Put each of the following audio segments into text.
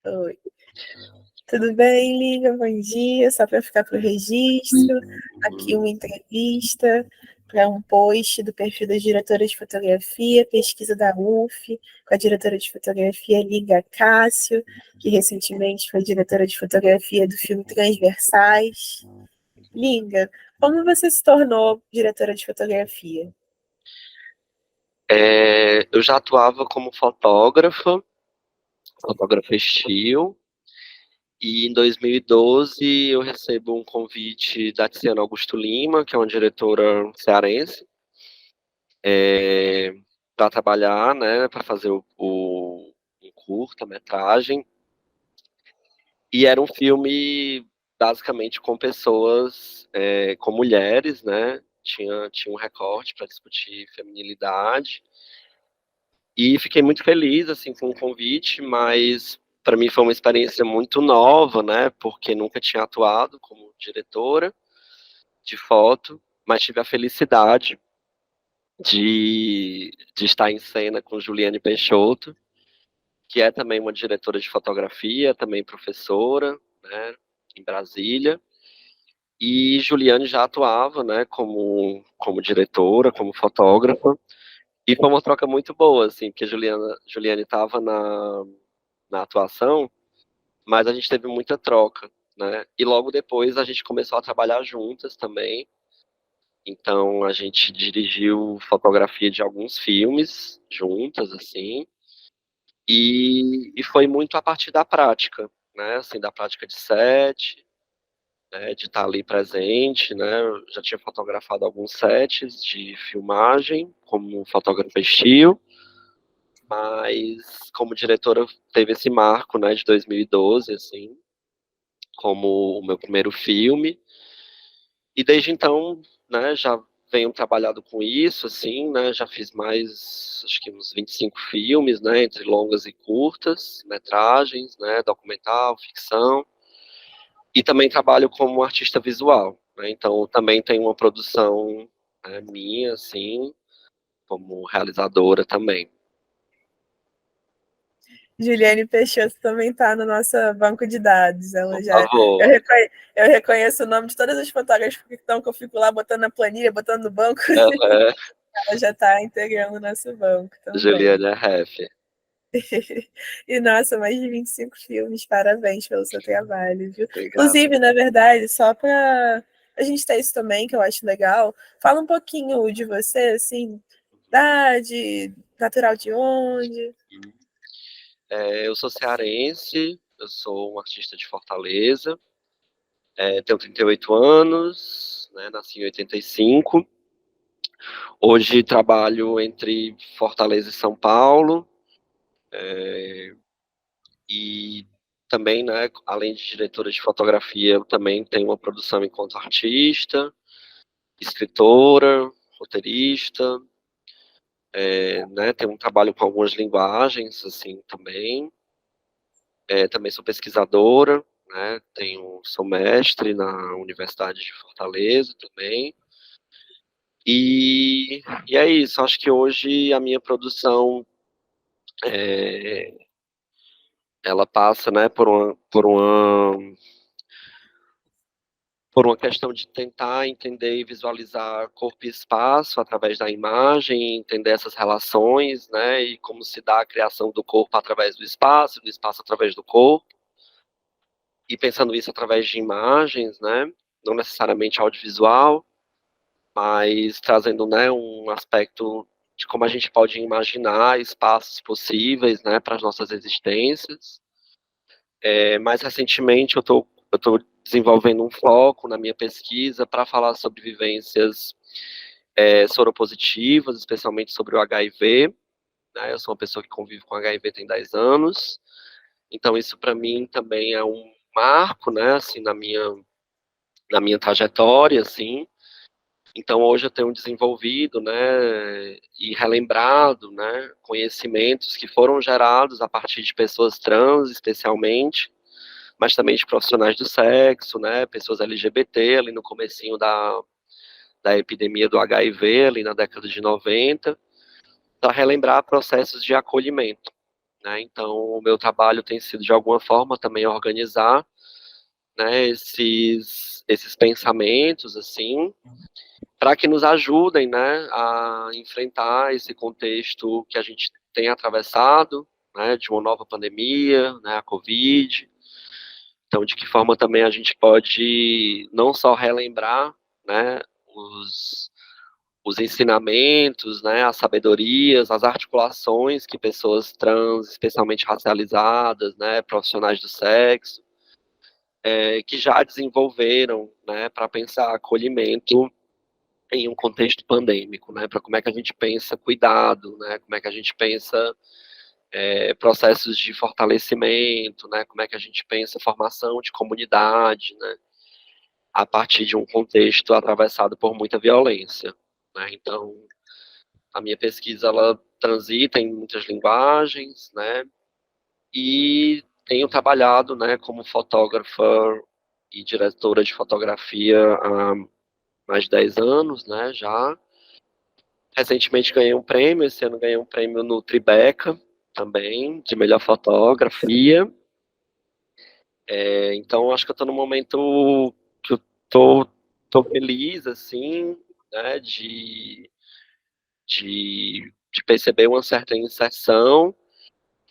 Oi. Tudo bem, Lívia? Bom dia. Só para ficar para o registro, aqui uma entrevista para um post do perfil da diretora de fotografia, pesquisa da UF, com a diretora de fotografia Liga Cássio, que recentemente foi diretora de fotografia do filme Transversais. Liga, como você se tornou diretora de fotografia? Eu já atuava como fotógrafa estilo, e em 2012 eu recebo um convite da Tiziana Augusto Lima, que é uma diretora cearense, para trabalhar, né, para fazer um curta-metragem. E era um filme basicamente com pessoas, com mulheres, né? Tinha um recorte para discutir feminilidade. E fiquei muito feliz, assim, com o convite, mas para mim foi uma experiência muito nova, né? Porque nunca tinha atuado como diretora de foto, mas tive a felicidade de estar em cena com Juliane Peixoto, que é também uma diretora de fotografia, também professora, né? Em Brasília. E Juliane já atuava, né? Como diretora, como fotógrafa. E foi uma troca muito boa, assim, porque Juliane estava na atuação, mas a gente teve muita troca, né? E logo depois a gente começou a trabalhar juntas também. Então a gente dirigiu fotografia de alguns filmes juntas, assim, e foi muito a partir da prática, né? Assim, da prática de set, né? De estar ali presente, né? Eu já tinha fotografado alguns sets de filmagem como fotógrafa estilo, mas como diretora teve esse marco, né, de 2012, assim, como o meu primeiro filme, e desde então, né, já venho trabalhado com isso, assim, né, já fiz mais, acho que uns 25 filmes, né, entre longas e curtas, metragens, né, documental, ficção, e também trabalho como artista visual, né, então também tenho uma produção, né, minha, assim, como realizadora também. Juliane Peixoto também está no nosso banco de dados. Ela Por já, favor. eu reconheço o nome de todas as fotógrafas que eu fico lá botando na planilha, botando no banco. Uhum. Ela já está integrando o nosso banco também. Juliane é ref. E, nossa, mais de 25 filmes, parabéns pelo seu trabalho, viu? Obrigado. Inclusive, na verdade, só para a gente ter isso também, que eu acho legal, fala um pouquinho de você, assim, idade, natural de onde? Eu sou cearense, eu sou um artista de Fortaleza, tenho 38 anos, né, nasci em 85. Hoje trabalho entre Fortaleza e São Paulo, e também, né, além de diretora de fotografia, eu também tenho uma produção enquanto artista, escritora, roteirista, né, tenho um trabalho com algumas linguagens, assim, também. Também sou pesquisadora, né? Sou mestre na Universidade de Fortaleza também. E é isso, acho que hoje a minha produção é, ela passa, né, por uma questão de tentar entender e visualizar corpo e espaço através da imagem, entender essas relações, né, e como se dá a criação do corpo através do espaço através do corpo, e pensando isso através de imagens, né, não necessariamente audiovisual, mas trazendo, né, um aspecto de como a gente pode imaginar espaços possíveis, né, para as nossas existências. Mais recentemente, eu tô desenvolvendo um foco na minha pesquisa para falar sobre vivências soropositivas, especialmente sobre o HIV. Né, eu sou uma pessoa que convive com HIV tem 10 anos, então isso para mim também é um marco, né, assim, na minha trajetória, assim. Então, hoje eu tenho desenvolvido, né, e relembrado, né, conhecimentos que foram gerados a partir de pessoas trans, especialmente, mas também de profissionais do sexo, né, pessoas LGBT, ali no comecinho da epidemia do HIV, ali na década de 90, para relembrar processos de acolhimento, né? Então, o meu trabalho tem sido, de alguma forma, também organizar, né, esses pensamentos, assim, para que nos ajudem, né, a enfrentar esse contexto que a gente tem atravessado, né, de uma nova pandemia, né, a Covid. Então, de que forma também a gente pode não só relembrar, né, os ensinamentos, né, as sabedorias, as articulações que pessoas trans, especialmente racializadas, né, profissionais do sexo, que já desenvolveram, né, para pensar acolhimento em um contexto pandêmico, né, para como é que a gente pensa cuidado, né, como é que a gente pensa processos de fortalecimento, né, como é que a gente pensa formação de comunidade, né, a partir de um contexto atravessado por muita violência, né. Então, a minha pesquisa, ela transita em muitas linguagens, né, e tenho trabalhado, né, como fotógrafa e diretora de fotografia há mais de 10 anos, né, já. Recentemente ganhei um prêmio, esse ano ganhei um prêmio no Tribeca, também, de melhor fotografia. Então, acho que eu estou num momento que eu tô feliz, assim, né, de perceber uma certa inserção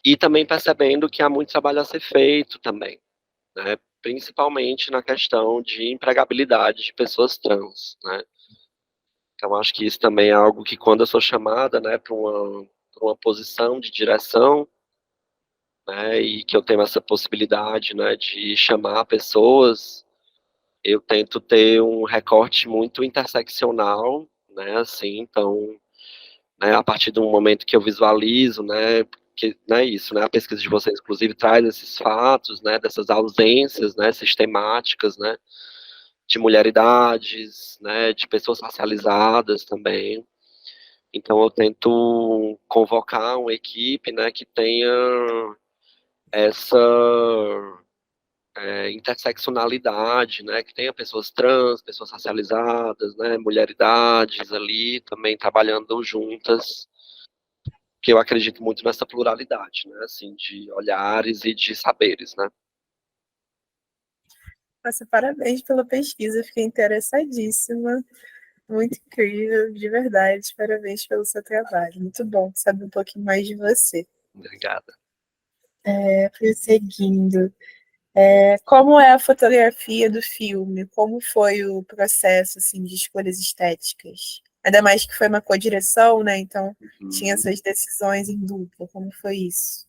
e também percebendo que há muito trabalho a ser feito também, né, principalmente na questão de empregabilidade de pessoas trans, né. Então, acho que isso também é algo que, quando eu sou chamada, né, para uma posição de direção, né, e que eu tenho essa possibilidade, né, de chamar pessoas, eu tento ter um recorte muito interseccional, né, assim, então, né, a partir do momento que eu visualizo, né, que, né, isso, né, a pesquisa de vocês, inclusive, traz esses fatos, né, dessas ausências, né, sistemáticas, né, de mulheridades, né, de pessoas racializadas também. Então, eu tento convocar uma equipe, né, que tenha essa interseccionalidade, né, que tenha pessoas trans, pessoas racializadas, né, mulheridades ali também trabalhando juntas, que eu acredito muito nessa pluralidade, né, assim, de olhares e de saberes, né. Nossa, parabéns pela pesquisa, fiquei interessadíssima. Muito incrível, de verdade. Parabéns pelo seu trabalho. Muito bom saber um pouquinho mais de você. Obrigada. Prosseguindo. Como é a fotografia do filme? Como foi o processo assim, de escolhas estéticas? Ainda mais que foi uma co-direção, né? Então tinha essas decisões em dupla. Como foi isso?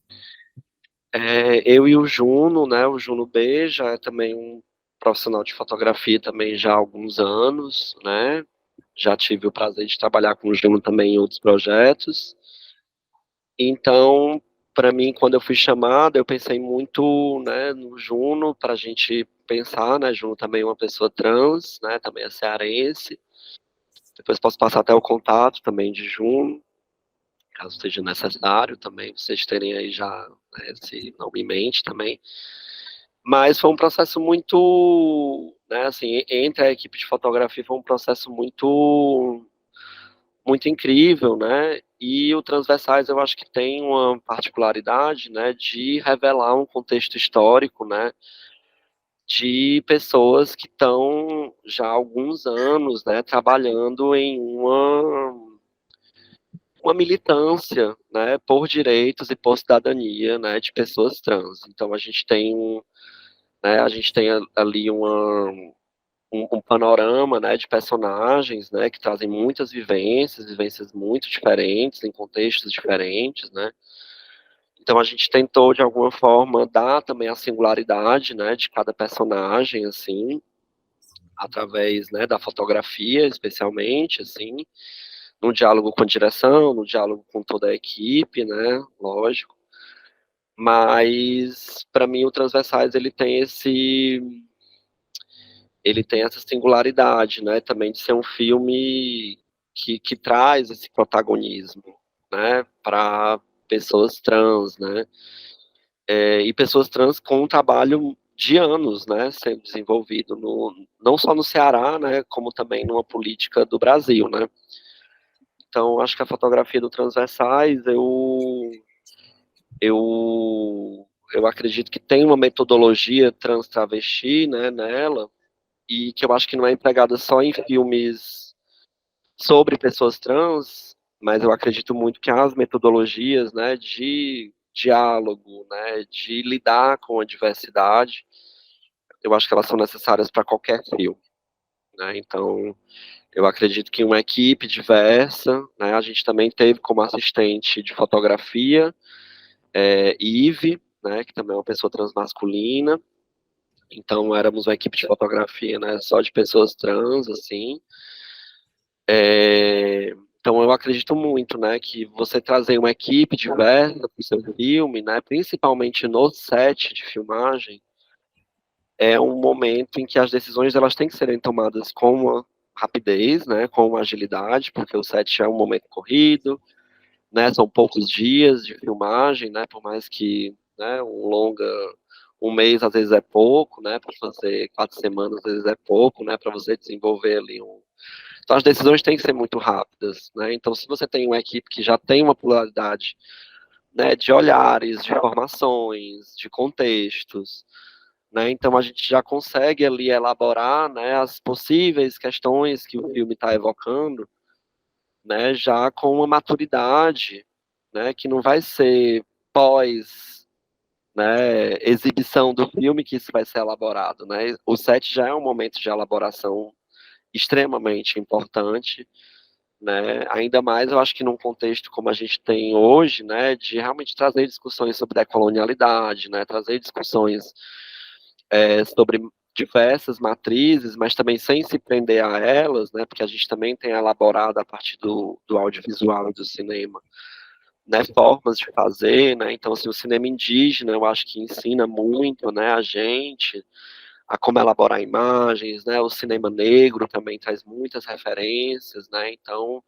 Eu e o Juno, né, o Juno B já é também um profissional de fotografia também já há alguns anos, né, já tive o prazer de trabalhar com o Juno também em outros projetos. Então, para mim, quando eu fui chamado, eu pensei muito, né, no Juno, para a gente pensar, né, Juno também é uma pessoa trans, né, também é cearense. Depois posso passar até o contato também de Juno, caso seja necessário também, vocês terem aí já, né, esse nome em mente também. Mas foi um processo muito, né, assim, entre a equipe de fotografia foi um processo muito incrível, né? E o Transversais, eu acho que tem uma particularidade, né, de revelar um contexto histórico, né, de pessoas que estão já há alguns anos, né, trabalhando em uma militância, né, por direitos e por cidadania, né, de pessoas trans. Então a gente tem ali um panorama, né, de personagens, né, que trazem muitas vivências muito diferentes, em contextos diferentes, né. Então a gente tentou, de alguma forma, dar também a singularidade, né, de cada personagem, assim, através, né, da fotografia, especialmente, assim, no diálogo com a direção, no diálogo com toda a equipe, né, lógico. Mas, para mim, o Transversais, ele tem essa singularidade, né, também de ser um filme que traz esse protagonismo, né, para pessoas trans, né, e pessoas trans com um trabalho de anos, né, sendo desenvolvido não só no Ceará, né, como também numa política do Brasil, né. Então, acho que a fotografia do Transversais, eu acredito que tem uma metodologia trans-travesti, né, nela, e que eu acho que não é empregada só em filmes sobre pessoas trans, mas eu acredito muito que as metodologias, né, de diálogo, né, de lidar com a diversidade, eu acho que elas são necessárias para qualquer filme, né, então eu acredito que uma equipe diversa, né, a gente também teve como assistente de fotografia, Ive, né, que também é uma pessoa transmasculina, então éramos uma equipe de fotografia, né, só de pessoas trans, assim. Então eu acredito muito, né, que você trazer uma equipe diversa para o seu filme, né, principalmente no set de filmagem, é um momento em que as decisões elas têm que serem tomadas com uma rapidez, né, com uma agilidade, porque o set é um momento corrido, né, são poucos dias de filmagem, né, por mais que, né, um longa, um mês às vezes é pouco, né, para fazer 4 semanas às vezes é pouco, né, para você desenvolver ali um. Então as decisões têm que ser muito rápidas, né, então se você tem uma equipe que já tem uma pluralidade, né, de olhares, de formações, de contextos, né, então a gente já consegue ali elaborar, né, as possíveis questões que o filme está evocando, né, já com uma maturidade, né, que não vai ser pós, né, exibição do filme que isso vai ser elaborado, né? O set já é um momento de elaboração extremamente importante, né? Ainda mais eu acho que num contexto como a gente tem hoje, né, de realmente trazer discussões sobre decolonialidade, né, trazer discussões sobre diversas matrizes, mas também sem se prender a elas, né, porque a gente também tem elaborado a partir do audiovisual e do cinema, né, formas de fazer, né, então assim, o cinema indígena eu acho que ensina muito, né, a gente a como elaborar imagens, né, o cinema negro também traz muitas referências, né, então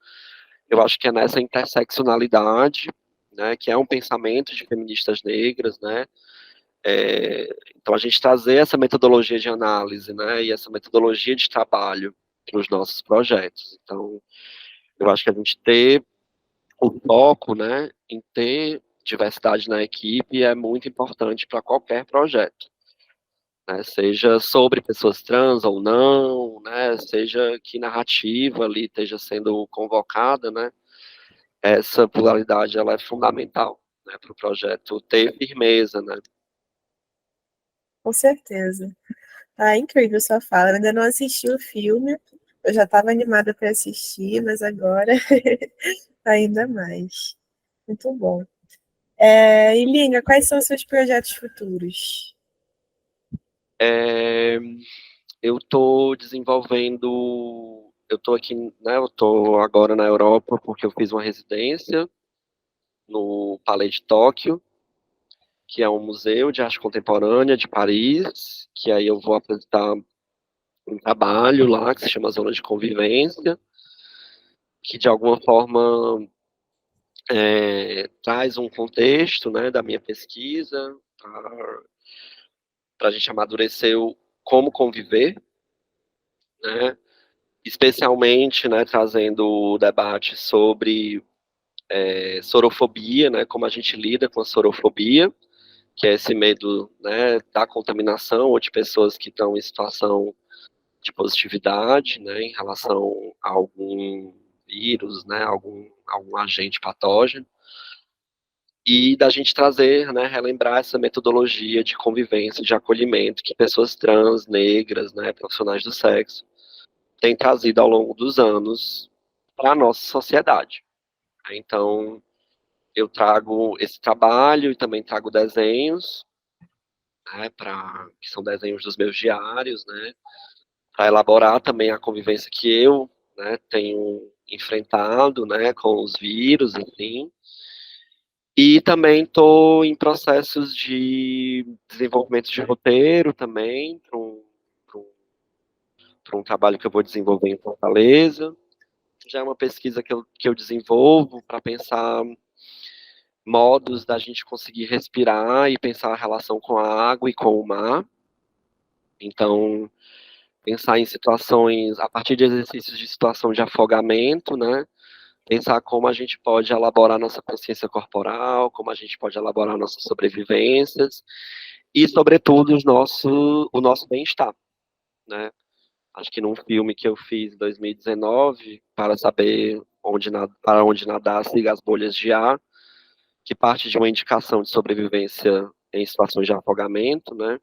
eu acho que é nessa interseccionalidade, né, que é um pensamento de feministas negras, né, então a gente trazer essa metodologia de análise, né, e essa metodologia de trabalho para os nossos projetos. Então, eu acho que a gente ter o foco, né, em ter diversidade na equipe é muito importante para qualquer projeto, né, seja sobre pessoas trans ou não, né, seja que narrativa ali esteja sendo convocada, né, essa pluralidade ela é fundamental, né, para o projeto ter firmeza, né. Com certeza. Ah, incrível sua fala. Eu ainda não assisti o filme. Eu já estava animada para assistir, mas agora ainda mais. Muito bom. E Linga, quais são os seus projetos futuros? É, eu estou desenvolvendo, eu estou aqui, né, eu estou agora na Europa porque eu fiz uma residência no Palais de Tóquio, que é um museu de arte contemporânea de Paris, que aí eu vou apresentar um trabalho lá que se chama Zona de Convivência, que de alguma forma traz um contexto, né, da minha pesquisa, para a gente amadurecer como conviver, né, especialmente, né, trazendo o debate sobre sorofobia, né, como a gente lida com a sorofobia, que é esse medo, né, da contaminação ou de pessoas que estão em situação de positividade, né, em relação a algum vírus, né, algum agente patógeno, e da gente trazer, né, relembrar essa metodologia de convivência, de acolhimento que pessoas trans, negras, né, profissionais do sexo têm trazido ao longo dos anos para a nossa sociedade. Então, eu trago esse trabalho e também trago desenhos, né, que são desenhos dos meus diários, né, para elaborar também a convivência que eu, né, tenho enfrentado, né, com os vírus, enfim. E também estou em processos de desenvolvimento de roteiro também, para um trabalho que eu vou desenvolver em Fortaleza. Já é uma pesquisa que eu desenvolvo para pensar modos da gente conseguir respirar e pensar a relação com a água e com o mar. Então, pensar em situações, a partir de exercícios de situação de afogamento, né? pensar como a gente pode elaborar nossa consciência corporal, como a gente pode elaborar nossas sobrevivências e, sobretudo, o nosso bem-estar, né? Acho que num filme que eu fiz em 2019, para saber para onde nadar, siga as bolhas de ar, que parte de uma indicação de sobrevivência em situações de afogamento, né?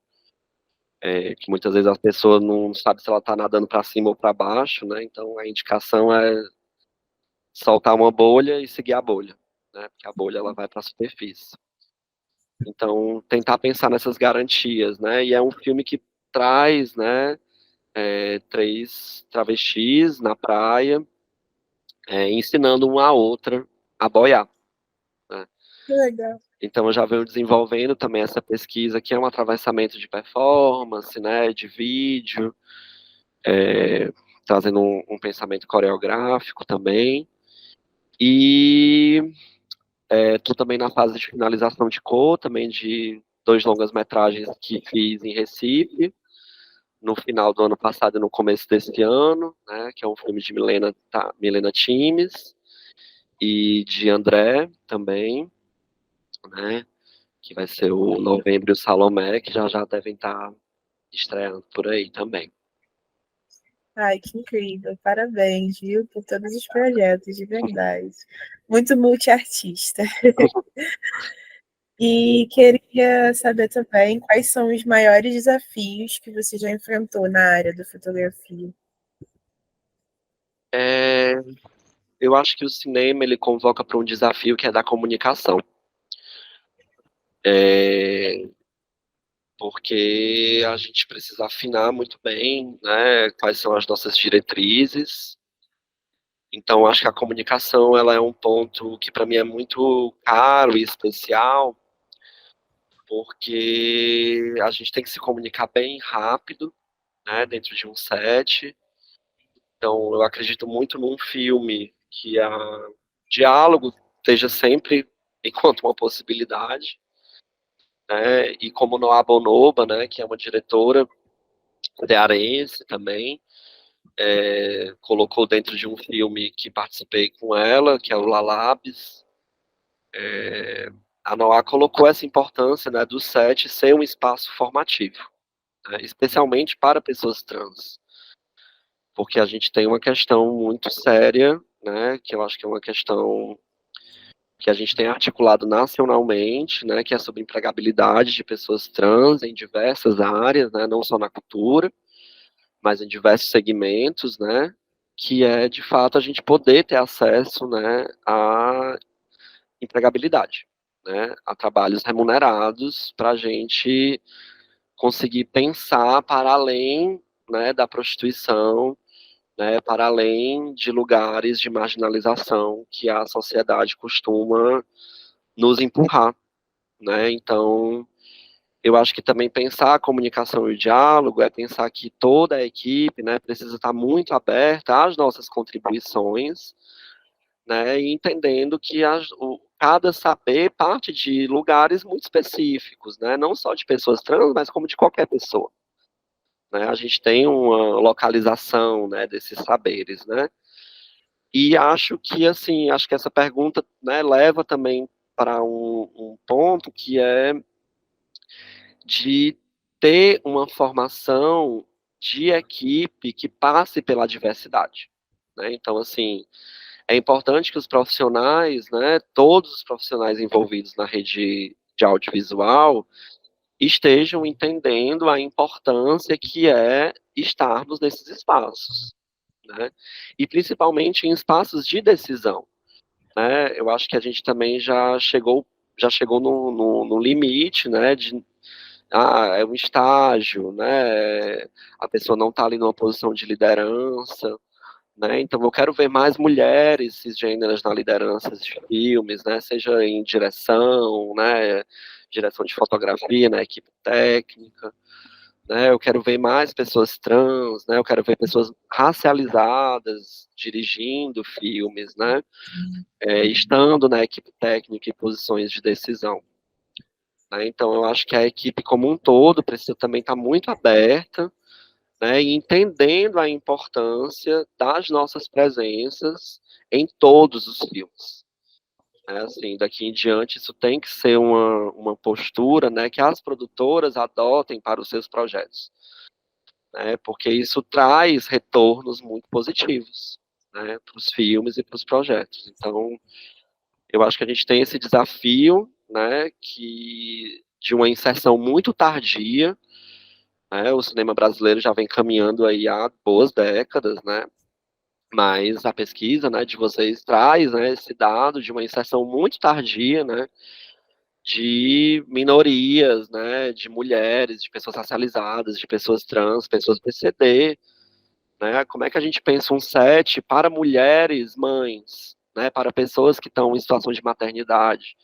Que muitas vezes a pessoa não sabe se ela está nadando para cima ou para baixo, né? Então a indicação é soltar uma bolha e seguir a bolha, né? Porque a bolha ela vai para a superfície. Então tentar pensar nessas garantias, né? E é um filme que traz, né? Três travestis na praia, ensinando uma a outra a boiar, né? Que legal. Então eu já venho desenvolvendo também essa pesquisa, que é um atravessamento de performance, né, de vídeo, trazendo um pensamento coreográfico também. E estou também na fase de finalização de também de 2 longas-metragens que fiz em Recife, no final do ano passado e no começo desse ano, né, que é um filme de Milena Times e de André também, né, que vai ser o Novembro e o Salomé, que já devem estar estreando por aí também. Ai, que incrível. Parabéns, viu, por todos os projetos, de verdade. Muito multiartista. E queria saber também quais são os maiores desafios que você já enfrentou na área da fotografia. Eu acho que o cinema ele convoca para um desafio que é da comunicação. Porque a gente precisa afinar muito bem, né, quais são as nossas diretrizes. Então, acho que a comunicação ela é um ponto que para mim é muito caro e especial, porque a gente tem que se comunicar bem rápido, né, dentro de um set. Então, eu acredito muito num filme que a diálogo esteja sempre enquanto uma possibilidade, né? E como Noah Bonoba, né, que é uma diretora cearense também, colocou dentro de um filme que participei com ela, que é o Lalabs. A Noah colocou essa importância, né, do set ser um espaço formativo, né, especialmente para pessoas trans, porque a gente tem uma questão muito séria, né, que eu acho que é uma questão que a gente tem articulado nacionalmente, né, que é sobre empregabilidade de pessoas trans em diversas áreas, né, não só na cultura, mas em diversos segmentos, né, que é, de fato, a gente poder ter acesso, né, à empregabilidade, né, a trabalhos remunerados, para a gente conseguir pensar para além, né, da prostituição, né, para além de lugares de marginalização que a sociedade costuma nos empurrar, né? Então, eu acho que também pensar a comunicação e o diálogo é pensar que toda a equipe, né, precisa estar muito aberta às nossas contribuições, né, e entendendo que cada saber parte de lugares muito específicos, né, não só de pessoas trans, mas como de qualquer pessoa, né? A gente tem uma localização, né, desses saberes, né? E acho que essa pergunta, né, leva também para um ponto que é de ter uma formação de equipe que passe pela diversidade, né? Então, assim, é importante que os profissionais, né, todos os profissionais envolvidos na rede de audiovisual estejam entendendo a importância que é estarmos nesses espaços, né? E principalmente em espaços de decisão, né? Eu acho que a gente também já chegou no limite, né, é um estágio, né? A pessoa não está ali numa posição de liderança, né? Então eu quero ver mais mulheres cisgêneras na liderança de filmes, né? Seja em direção, né? Direção de fotografia, na equipe técnica, né? Eu quero ver mais pessoas trans, né? Eu quero ver pessoas racializadas dirigindo filmes, né? Estando na equipe técnica em posições de decisão. Né? Então, eu acho que a equipe como um todo precisa também estar muito aberta, né, e entendendo a importância das nossas presenças em todos os filmes. Assim, daqui em diante, isso tem que ser uma postura, né, que as produtoras adotem para os seus projetos, né, porque isso traz retornos muito positivos, né, para os filmes e para os projetos. Então, eu acho que a gente tem esse desafio, né, que de uma inserção muito tardia, né, o cinema brasileiro já vem caminhando aí há boas décadas, né, mas a pesquisa, né, de vocês traz, né, esse dado de uma inserção muito tardia, né, de minorias, né, de mulheres, de pessoas racializadas, de pessoas trans, pessoas PCD, né, como é que a gente pensa um set para mulheres mães, né, para pessoas que estão em situação de maternidade,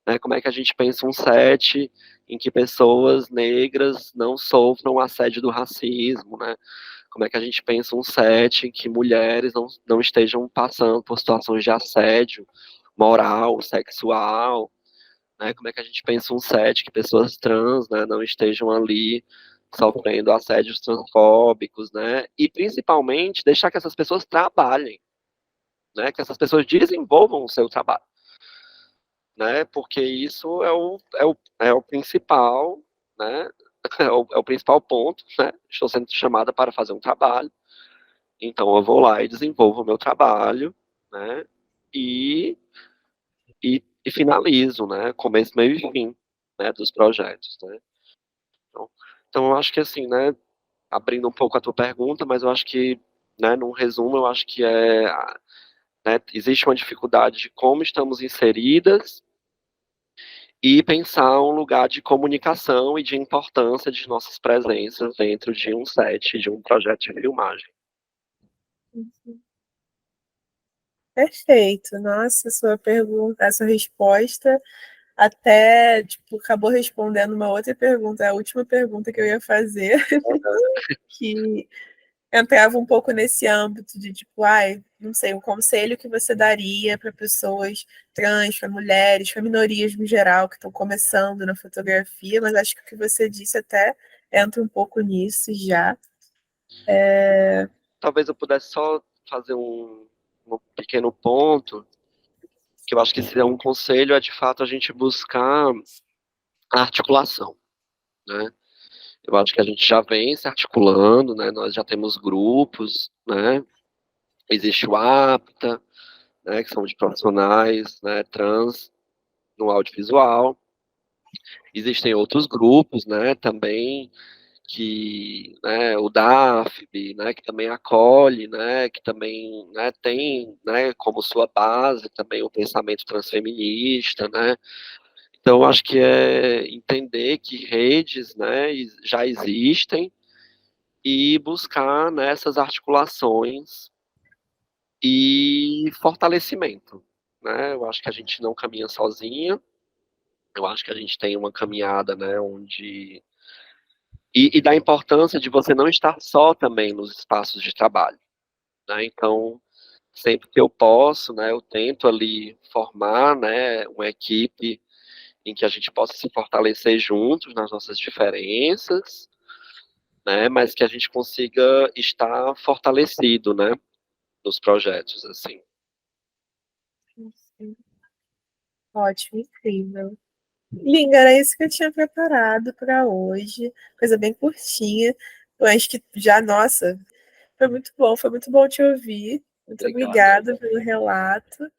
né, como é que a gente pensa um set em que pessoas negras não sofram assédio do racismo, né, como é que a gente pensa um set em que mulheres não estejam passando por situações de assédio moral, sexual, né? Como é que a gente pensa um set que pessoas trans, né, não estejam ali sofrendo assédios transfóbicos, né? E principalmente deixar que essas pessoas trabalhem, né? Que essas pessoas desenvolvam o seu trabalho, né? Porque isso é o principal, né? É o principal ponto, né? Estou sendo chamada para fazer um trabalho, então eu vou lá e desenvolvo o meu trabalho, né? E, e finalizo, né? Começo, meio e fim, né? Dos projetos, né? Então, então eu acho que assim, né, abrindo um pouco a tua pergunta, mas eu acho que, né, num resumo, eu acho que né, existe uma dificuldade de como estamos inseridas e pensar um lugar de comunicação e de importância de nossas presenças dentro de um set, de um projeto de filmagem. Perfeito. Nossa, sua pergunta, a sua resposta até, tipo, acabou respondendo uma outra pergunta, a última pergunta que eu ia fazer, que entrava um pouco nesse âmbito de, tipo, ai, não sei, um conselho que você daria para pessoas trans, para mulheres, para minorias no geral, que estão começando na fotografia, mas acho que o que você disse até entra um pouco nisso já. Talvez eu pudesse só fazer um pequeno ponto, que eu acho que seria um conselho, é de fato a gente buscar a articulação, né? Eu acho que a gente já vem se articulando, né? Nós já temos grupos, né? Existe o APTA, né? Que são de profissionais, né? Trans no audiovisual. Existem outros grupos, né? Também que, né? O DAFB, né? Que também acolhe, né? Que também, né? Tem, né? Como sua base também o pensamento transfeminista, né? Então, acho que é entender que redes, né? Já existem e buscar nessas articulações e fortalecimento, né? Eu acho que a gente não caminha sozinha, eu acho que a gente tem uma caminhada, né, onde e da importância de você não estar só também nos espaços de trabalho, né? Então, sempre que eu posso, né, eu tento ali formar, né, uma equipe em que a gente possa se fortalecer juntos nas nossas diferenças, né, mas que a gente consiga estar fortalecido, né, nos projetos, assim. Ótimo, incrível. Linda, era isso que eu tinha preparado para hoje. Coisa bem curtinha. Eu acho que já, nossa, foi muito bom te ouvir. Muito Obrigado. obrigada pelo relato.